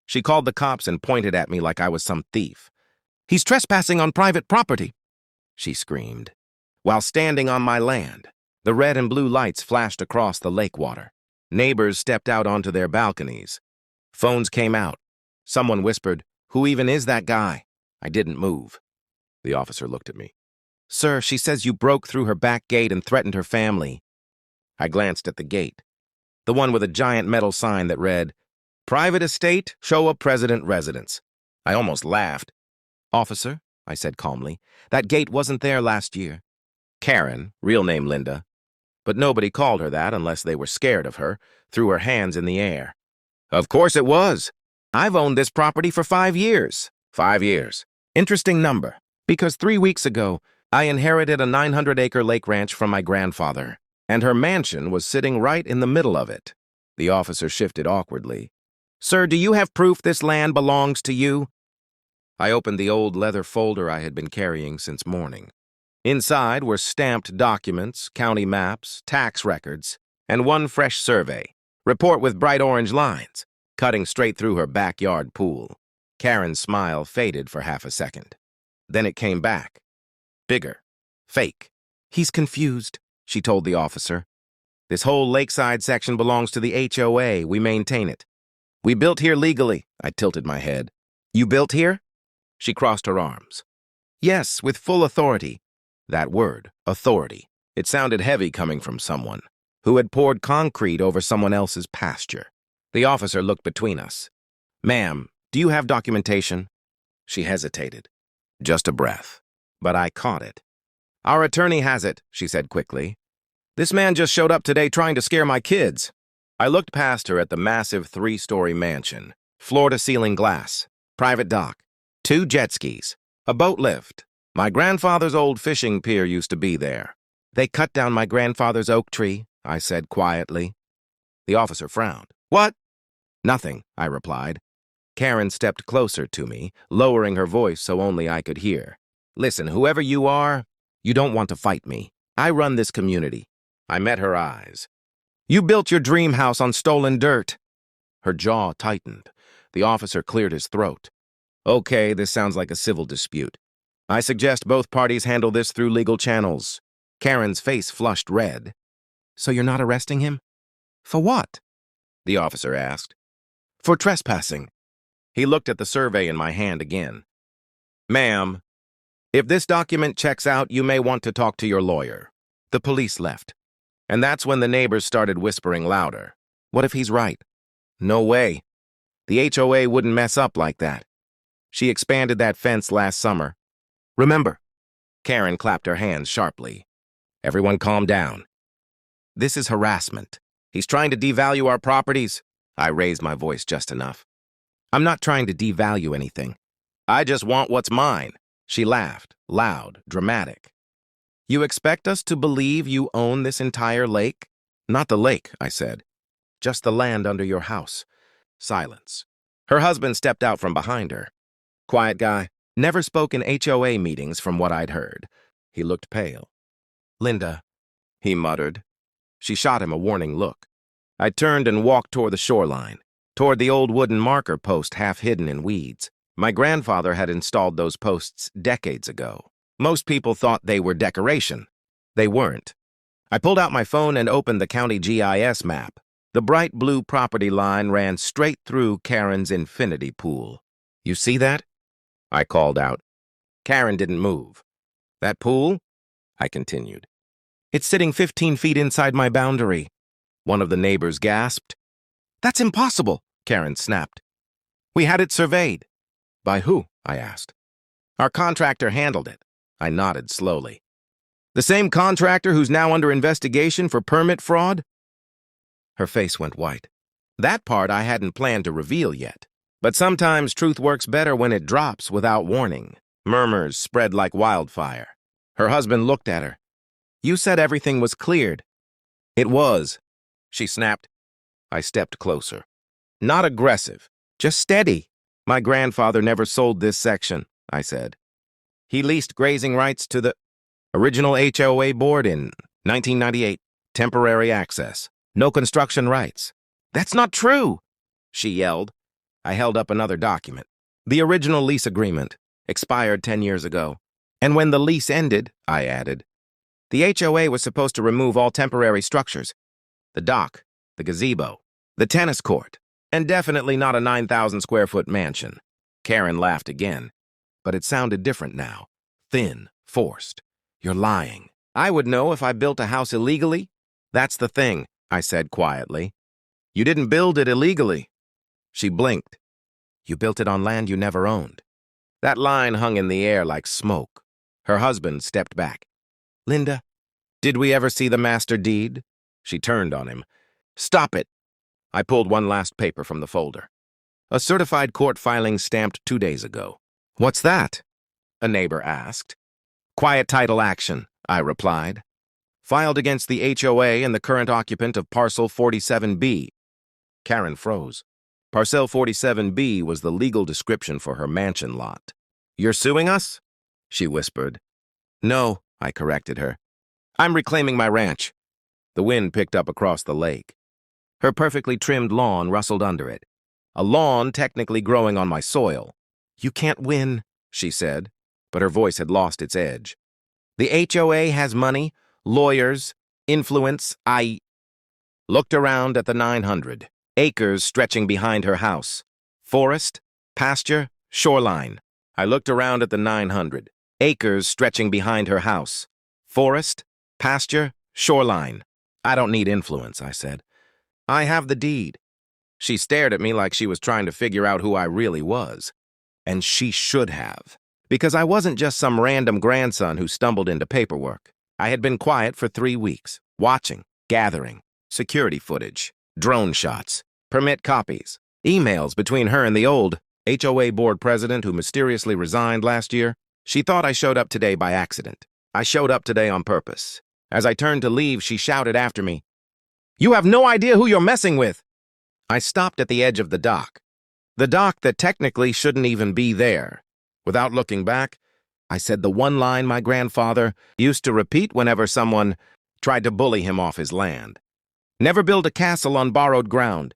She called the cops and pointed at me like I was some thief. "He's trespassing on private property," she screamed. While standing on my land, the red and blue lights flashed across the lake water. Neighbors stepped out onto their balconies. Phones came out. Someone whispered, "Who even is that guy?" I didn't move. The officer looked at me. "Sir, she says you broke through her back gate and threatened her family." I glanced at the gate, the one with a giant metal sign that read, "Private Estate, CourtHOA President Residence." I almost laughed. "Officer," I said calmly, "that gate wasn't there last year." Karen, real name Linda, but nobody called her that unless they were scared of her, threw her hands in the air. "Of course it was. I've owned this property for 5 years. 5 years. Interesting number, because 3 weeks ago, I inherited a 900-acre lake ranch from my grandfather, and her mansion was sitting right in the middle of it." The officer shifted awkwardly. "Sir, do you have proof this land belongs to you?" I opened the old leather folder I had been carrying since morning. Inside were stamped documents, county maps, tax records, and one fresh survey, report with bright orange lines, cutting straight through her backyard pool. Karen's smile faded for half a second. Then it came back. Bigger. Fake. "He's confused," she told the officer. "This whole lakeside section belongs to the HOA. We maintain it. We built here legally." I tilted my head. "You built here?" She crossed her arms. "Yes, with full authority." That word, authority. It sounded heavy coming from someone who had poured concrete over someone else's pasture. The officer looked between us. "Ma'am, do you have documentation?" She hesitated. Just a breath. But I caught it. "Our attorney has it," she said quickly. "This man just showed up today trying to scare my kids." I looked past her at the massive 3-story mansion, floor-to-ceiling glass, private dock, 2 jet skis, a boat lift. My grandfather's old fishing pier used to be there. "They cut down my grandfather's oak tree," I said quietly. The officer frowned. "What?" "Nothing," I replied. Karen stepped closer to me, lowering her voice so only I could hear. "Listen, whoever you are, you don't want to fight me. I run this community." I met her eyes. "You built your dream house on stolen dirt." Her jaw tightened. The officer cleared his throat. "Okay, this sounds like a civil dispute. I suggest both parties handle this through legal channels." Karen's face flushed red. "So you're not arresting him?" "For what?" the officer asked. "For trespassing." He looked at the survey in my hand again. "Ma'am, if this document checks out, you may want to talk to your lawyer." The police left. And that's when the neighbors started whispering louder. What if he's right? No way. The HOA wouldn't mess up like that. She expanded that fence last summer. "Remember." Karen clapped her hands sharply. "Everyone calm down. This is harassment. He's trying to devalue our properties." I raised my voice just enough. "I'm not trying to devalue anything. I just want what's mine." She laughed, loud, dramatic. "You expect us to believe you own this entire lake?" "Not the lake," I said. "Just the land under your house." Silence. Her husband stepped out from behind her. Quiet guy. Never spoke in HOA meetings from what I'd heard. He looked pale. "Linda," he muttered. She shot him a warning look. I turned and walked toward the shoreline, toward the old wooden marker post half hidden in weeds. My grandfather had installed those posts decades ago. Most people thought they were decoration. They weren't. I pulled out my phone and opened the county GIS map. The bright blue property line ran straight through Karen's infinity pool. "You see that?" I called out. Karen didn't move. "That pool?" I continued. "It's sitting 15 feet inside my boundary." One of the neighbors gasped. "That's impossible," Karen snapped. "We had it surveyed." "By who?" I asked. "Our contractor handled it." I nodded slowly. "The same contractor who's now under investigation for permit fraud?" Her face went white. That part I hadn't planned to reveal yet. But sometimes truth works better when it drops without warning. Murmurs spread like wildfire. Her husband looked at her. "You said everything was cleared." "It was," she snapped. I stepped closer. "Not aggressive, just steady." "My grandfather never sold this section," I said. "He leased grazing rights to the original HOA board in 1998. Temporary access. No construction rights." "That's not true," she yelled. I held up another document. The original lease agreement, expired 10 years ago. And when the lease ended, I added, the HOA was supposed to remove all temporary structures. The dock, the gazebo, the tennis court, and definitely not a 9,000-square-foot mansion. Karen laughed again, but it sounded different now. Thin, forced. You're lying. I would know if I built a house illegally. That's the thing, I said quietly. You didn't build it illegally. She blinked. You built it on land you never owned. That line hung in the air like smoke. Her husband stepped back. Linda, did we ever see the master deed? She turned on him. Stop it. I pulled one last paper from the folder. A certified court filing stamped 2 days ago. What's that? A neighbor asked. Quiet title action, I replied. Filed against the HOA and the current occupant of Parcel 47B. Karen froze. Parcel 47B was the legal description for her mansion lot. You're suing us? She whispered. No, I corrected her. I'm reclaiming my ranch. The wind picked up across the lake. Her perfectly trimmed lawn rustled under it. A lawn technically growing on my soil. You can't win, she said, but her voice had lost its edge. The HOA has money, lawyers, influence. I looked around at the 900 acres stretching behind her house. Forest, pasture, shoreline. I looked around at the 900 acres stretching behind her house. Forest, pasture, shoreline. I don't need influence, I said. I have the deed. She stared at me like she was trying to figure out who I really was. And she should have. Because I wasn't just some random grandson who stumbled into paperwork. I had been quiet for 3 weeks, watching, gathering, security footage, drone shots, permit copies, emails between her and the old HOA board president who mysteriously resigned last year. She thought I showed up today by accident. I showed up today on purpose. As I turned to leave, she shouted after me, You have no idea who you're messing with! I stopped at the edge of the dock. The dock that technically shouldn't even be there. Without looking back, I said the one line my grandfather used to repeat whenever someone tried to bully him off his land. Never build a castle on borrowed ground.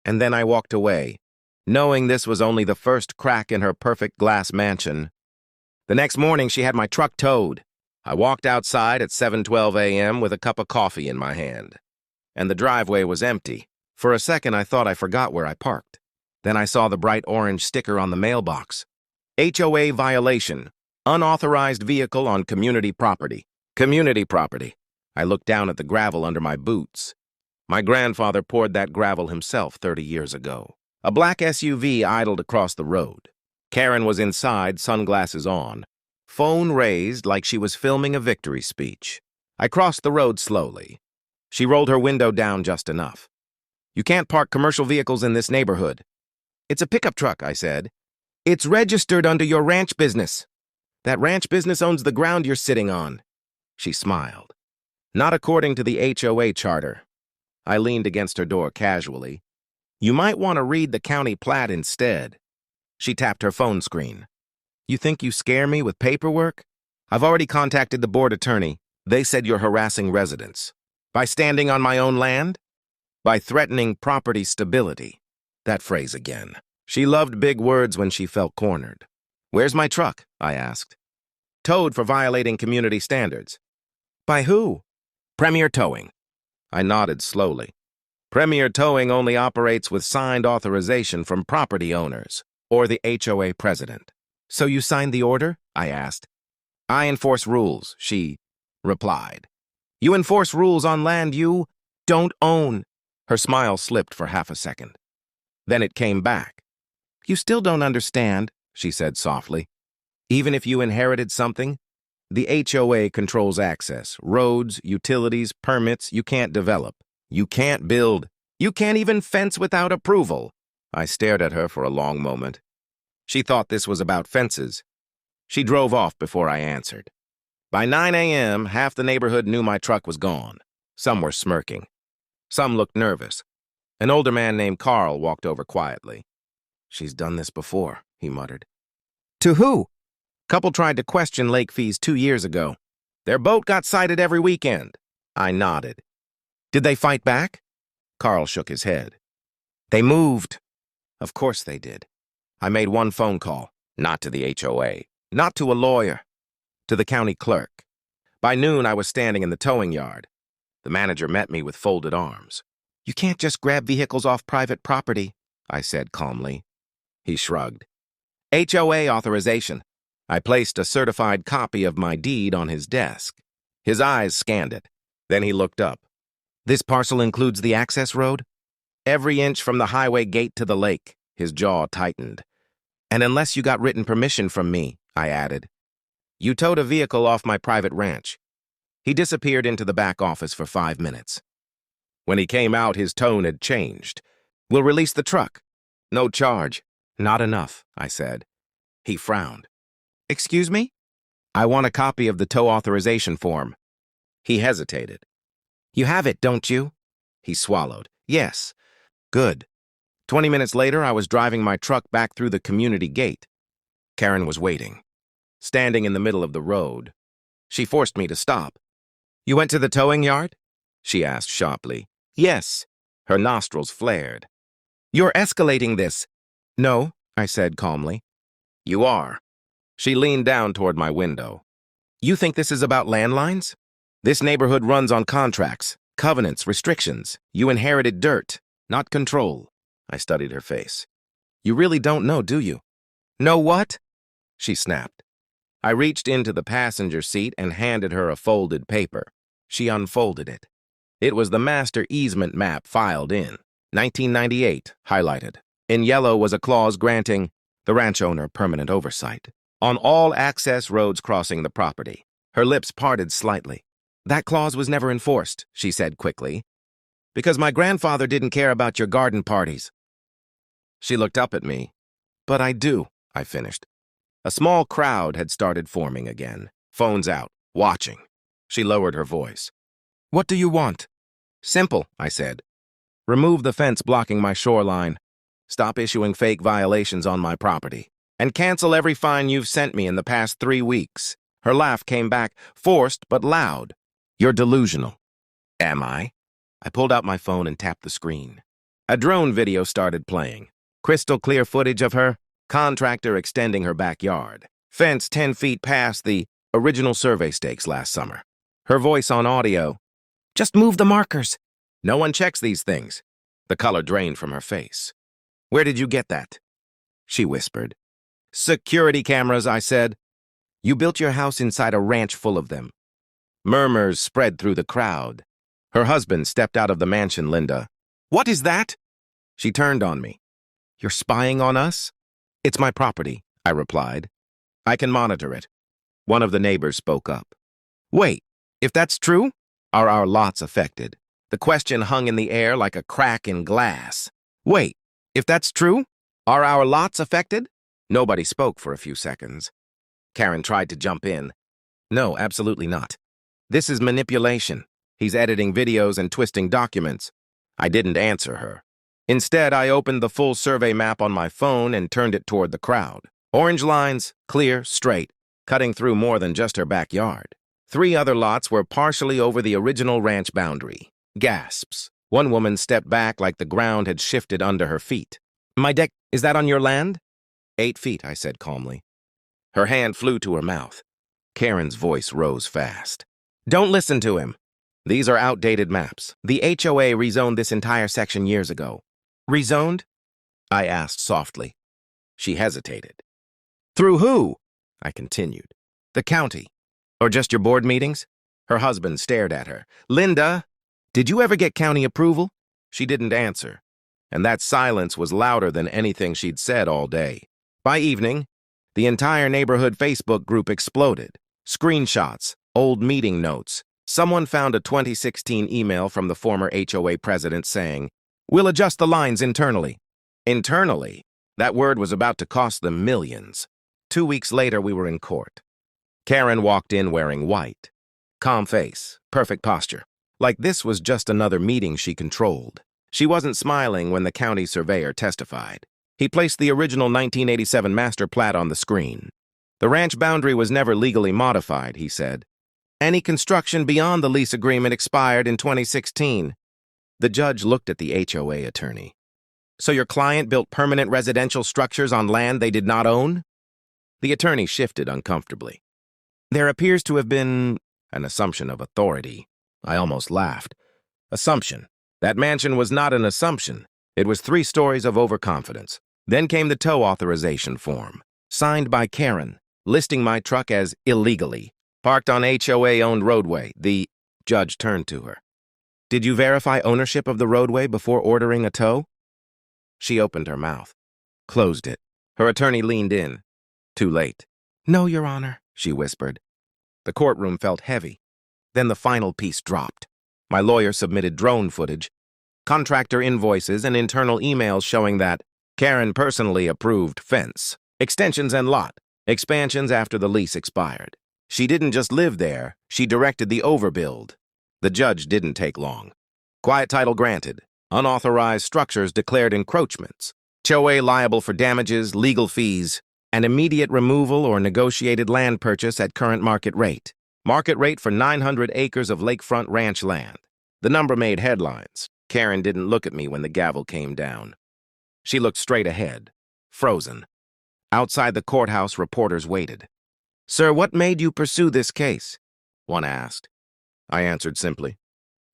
And then I walked away, knowing this was only the first crack in her perfect glass mansion. The next morning, she had my truck towed. I walked outside at 7:12 a.m. with a cup of coffee in my hand. And the driveway was empty. For a second, I thought I forgot where I parked. Then I saw the bright orange sticker on the mailbox. HOA violation. Unauthorized vehicle on community property. Community property. I looked down at the gravel under my boots. My grandfather poured that gravel himself 30 years ago. A black SUV idled across the road. Karen was inside, sunglasses on. Phone raised like she was filming a victory speech. I crossed the road slowly. She rolled her window down just enough. You can't park commercial vehicles in this neighborhood. It's a pickup truck, I said. It's registered under your ranch business. That ranch business owns the ground you're sitting on. She smiled. Not according to the HOA charter. I leaned against her door casually. You might want to read the county plat instead. She tapped her phone screen. You think you scare me with paperwork? I've already contacted the board attorney. They said you're harassing residents. By standing on my own land? By threatening property stability. That phrase again. She loved big words when she felt cornered. Where's my truck? I asked. Towed for violating community standards. By who? Premier Towing. I nodded slowly. Premier Towing only operates with signed authorization from property owners or the HOA president. So you signed the order? I asked. I enforce rules, she replied. You enforce rules on land you don't own. Her smile slipped for half a second. Then it came back. You still don't understand, she said softly. Even if you inherited something, the HOA controls access, roads, utilities, permits. You can't develop. You can't build. You can't even fence without approval. I stared at her for a long moment. She thought this was about fences. She drove off before I answered. By 9 a.m., half the neighborhood knew my truck was gone. Some were smirking. Some looked nervous. An older man named Carl walked over quietly. She's done this before, he muttered. To who? Couple tried to question lake fees 2 years ago. Their boat got sighted every weekend. I nodded. Did they fight back? Carl shook his head. They moved. Of course they did. I made one phone call, not to the HOA, not to a lawyer, to the county clerk. By noon, I was standing in the towing yard. The manager met me with folded arms. "You can't just grab vehicles off private property," I said calmly. He shrugged. "HOA authorization." I placed a certified copy of my deed on his desk. His eyes scanned it. Then he looked up. "This parcel includes the access road?" "Every inch from the highway gate to the lake." His jaw tightened. "And unless you got written permission from me," I added. "You towed a vehicle off my private ranch." He disappeared into the back office for 5 minutes. When he came out, his tone had changed. "We'll release the truck." "No charge." "Not enough," I said. He frowned. "Excuse me?" "I want a copy of the tow authorization form." He hesitated. "You have it, don't you?" He swallowed. "Yes." "Good." 20 minutes later, I was driving my truck back through the community gate. Karen was waiting, standing in the middle of the road. She forced me to stop. "You went to the towing yard?" she asked sharply. "Yes." Her nostrils flared. "You're escalating this." "No," I said calmly. "You are." She leaned down toward my window. "You think this is about landlines? This neighborhood runs on contracts, covenants, restrictions. You inherited dirt, not control." I studied her face. "You really don't know, do you?" "Know what?" she snapped. I reached into the passenger seat and handed her a folded paper. She unfolded it. It was the master easement map filed in 1998, highlighted. In yellow was a clause granting the ranch owner permanent oversight on all access roads crossing the property. Her lips parted slightly. "That clause was never enforced," she said quickly, "because my grandfather didn't care about your garden parties." She looked up at me. "But I do," I finished. A small crowd had started forming again, phones out, watching. She lowered her voice. "What do you want?" "Simple," I said. "Remove the fence blocking my shoreline. Stop issuing fake violations on my property. And cancel every fine you've sent me in the past 3 weeks." Her laugh came back, forced but loud. "You're delusional." "Am I?" I pulled out my phone and tapped the screen. A drone video started playing. Crystal clear footage of her, contractor extending her backyard. Fence 10 feet past the original survey stakes last summer. Her voice on audio. "Just move the markers." "No one checks these things." The color drained from her face. "Where did you get that?" She whispered. "Security cameras," I said. "You built your house inside a ranch full of them." Murmurs spread through the crowd. Her husband stepped out of the mansion, Linda. "What is that?" She turned on me. "You're spying on us?" "It's my property," I replied. "I can monitor it." One of the neighbors spoke up. "Wait, if that's true, are our lots affected?" The question hung in the air like a crack in glass. "Wait, if that's true, are our lots affected?" Nobody spoke for a few seconds. Karen tried to jump in. "No, absolutely not. This is manipulation. He's editing videos and twisting documents." I didn't answer her. Instead, I opened the full survey map on my phone and turned it toward the crowd. Orange lines, clear, straight, cutting through more than just her backyard. 3 other lots were partially over the original ranch boundary. Gasps. One woman stepped back like the ground had shifted under her feet. "My deck, is that on your land?" 8 feet, I said calmly. Her hand flew to her mouth. Karen's voice rose fast. "Don't listen to him. These are outdated maps. The HOA rezoned this entire section years ago." "Rezoned?" I asked softly. She hesitated. "Through who?" I continued. "The county. Or just your board meetings?" Her husband stared at her. "Linda, did you ever get county approval?" She didn't answer, and that silence was louder than anything she'd said all day. By evening, the entire neighborhood Facebook group exploded. Screenshots, old meeting notes. Someone found a 2016 email from the former HOA president saying, "We'll adjust the lines internally." Internally, that word was about to cost them millions. 2 weeks later, we were in court. Karen walked in wearing white. Calm face, perfect posture. Like this was just another meeting she controlled. She wasn't smiling when the county surveyor testified. He placed the original 1987 master plat on the screen. "The ranch boundary was never legally modified," he said. "Any construction beyond the lease agreement expired in 2016. The judge looked at the HOA attorney. So your client built permanent residential structures on land they did not own? The attorney shifted uncomfortably. There appears to have been an assumption of authority. I almost laughed. Assumption. That mansion was not an assumption. It was 3 stories of overconfidence. Then came the tow authorization form, signed by Karen, listing my truck as illegally, parked on HOA-owned roadway. The judge turned to her. Did you verify ownership of the roadway before ordering a tow? She opened her mouth, closed it. Her attorney leaned in. Too late. No, Your Honor, she whispered. The courtroom felt heavy. Then the final piece dropped. My lawyer submitted drone footage, contractor invoices, and internal emails showing that Karen personally approved fence, extensions and lot, expansions after the lease expired. She didn't just live there, she directed the overbuild. The judge didn't take long. Quiet title granted. Unauthorized structures declared encroachments. HOA liable for damages, legal fees, and immediate removal or negotiated land purchase at current market rate. Market rate for 900 acres of lakefront ranch land. The number made headlines. Karen didn't look at me when the gavel came down. She looked straight ahead, frozen. Outside the courthouse, reporters waited. Sir, what made you pursue this case? One asked. I answered simply.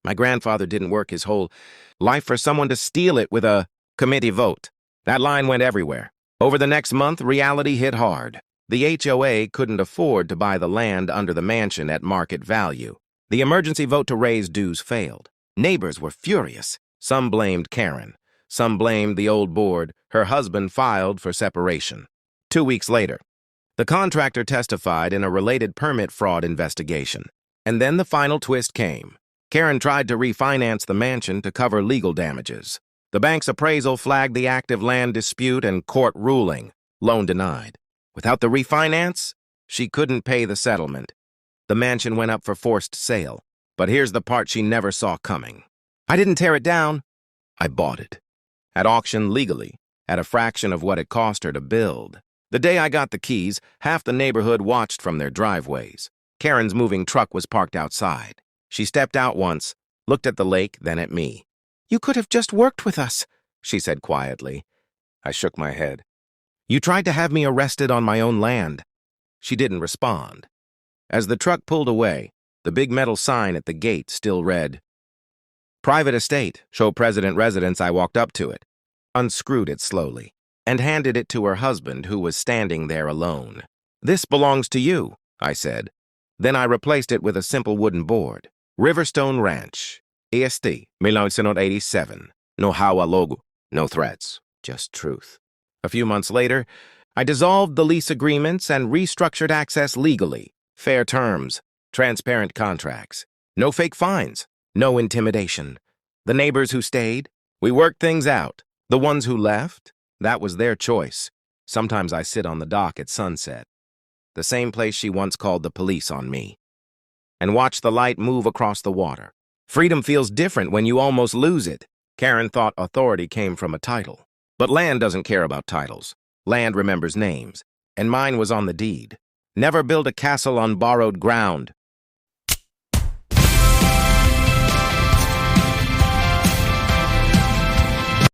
My grandfather didn't work his whole life for someone to steal it with a committee vote. That line went everywhere. Over the next month, reality hit hard. The HOA couldn't afford to buy the land under the mansion at market value. The emergency vote to raise dues failed. Neighbors were furious. Some blamed Karen. Some blamed the old board. Her husband filed for separation. 2 weeks later, the contractor testified in a related permit fraud investigation. And then the final twist came. Karen tried to refinance the mansion to cover legal damages. The bank's appraisal flagged the active land dispute and court ruling. Loan denied. Without the refinance, she couldn't pay the settlement. The mansion went up for forced sale. But here's the part she never saw coming. I didn't tear it down. I bought it. At auction legally, at a fraction of what it cost her to build. The day I got the keys, half the neighborhood watched from their driveways. Karen's moving truck was parked outside. She stepped out once, looked at the lake, then at me. You could have just worked with us, she said quietly. I shook my head. You tried to have me arrested on my own land. She didn't respond. As the truck pulled away, the big metal sign at the gate still read, Private estate, show president residence. I walked up to it, unscrewed it slowly, and handed it to her husband, who was standing there alone. This belongs to you, I said. Then I replaced it with a simple wooden board. Riverstone Ranch, EST, 1987. No CourtHOA logo, no threats, just truth. A few months later, I dissolved the lease agreements and restructured access legally. Fair terms, transparent contracts. No fake fines, no intimidation. The neighbors who stayed, we worked things out. The ones who left, that was their choice. Sometimes I sit on the dock at sunset, the same place she once called the police on me, and watch the light move across the water. Freedom feels different when you almost lose it. Karen thought authority came from a title. But land doesn't care about titles. Land remembers names, and mine was on the deed. Never build a castle on borrowed ground.